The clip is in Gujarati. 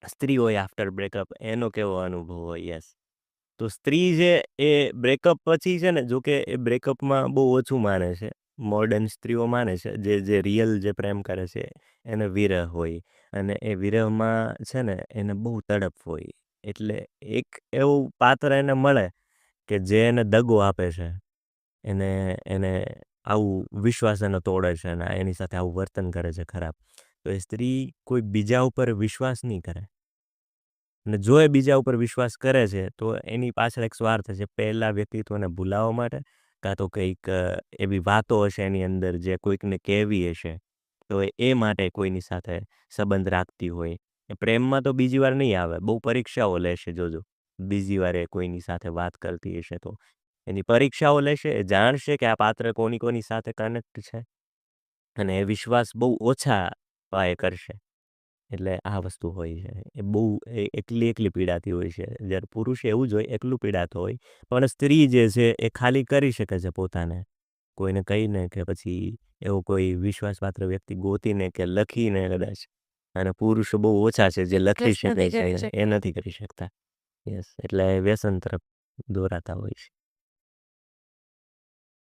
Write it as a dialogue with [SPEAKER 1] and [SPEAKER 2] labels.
[SPEAKER 1] સ્ત્રી હોય આફ્ટર બ્રેકઅપ એનો કેવો અનુભવ હોય? યસ. તો સ્ત્રી છે એ બ્રેકઅપ પછી છે ને, જો કે એ બ્રેકઅપમાં બહુ ઓછું માને છે. મોડર્ન સ્ત્રીઓ માને છે, જે રિયલ જે પ્રેમ કરે છે એને વિરહ હોય, અને એ વિરહમાં છે ને એને બહુ તડપ હોય. એટલે એક એવું પાત્ર એને મળે કે જે એને દગો આપે છે. એને એને આવું વિશ્વાસ એનો તોડે છે અને એની સાથે આવું વર્તન કરે છે ખરાબ. તો એ સ્ત્રી કોઈ બીજા ઉપર વિશ્વાસ નહીં કરે. અને જો એ બીજા ઉપર વિશ્વાસ કરે છે, તો એની પાછળ એક સ્વાર્થ છે. પહેલા વ્યક્તિત્વને ભૂલાવવા માટે, કાં તો કંઈક એવી વાતો હશે એની અંદર જે કોઈકને કહેવી હશે. તો એ માટે કોઈની સાથે સંબંધ રાખતી હોય. એ પ્રેમમાં તો બીજી વાર નહીં આવે. બહુ પરીક્ષાઓ લેશે જોજો. બીજી વાર એ કોઈની સાથે વાત કરતી હશે તો. એની પરીક્ષાઓ લેશે, એ જાણશે કે આ પાત્ર કોની સાથે કનેક્ટ છે. અને એ વિશ્વાસ બહુ ઓછા પાયે કરશે. એટલે આ વસ્તુ હોય છે. એ બહુ એકલી પીડાતી હોય છે. જ્યારે પુરુષ એવું જ હોય, એકલું પીડાતો હોય. પણ સ્ત્રી જે છે એ ખાલી કરી શકે છે પોતાને. કોઈને કહીને કે પછી એવો કોઈ વિશ્વાસપાત્ર વ્યક્તિ ગોતીને કે લખીને કદાચ. અને પુરુષો બહુ ઓછા છે જે લખી
[SPEAKER 2] ટ્રસ્ટ
[SPEAKER 1] શકે
[SPEAKER 2] નથી
[SPEAKER 1] છે,
[SPEAKER 2] કરી
[SPEAKER 1] એ
[SPEAKER 2] શકતા.
[SPEAKER 1] નથી કરી શકતા. યસ, એટલે વ્યસન તરફ દોરાતા હોય છે.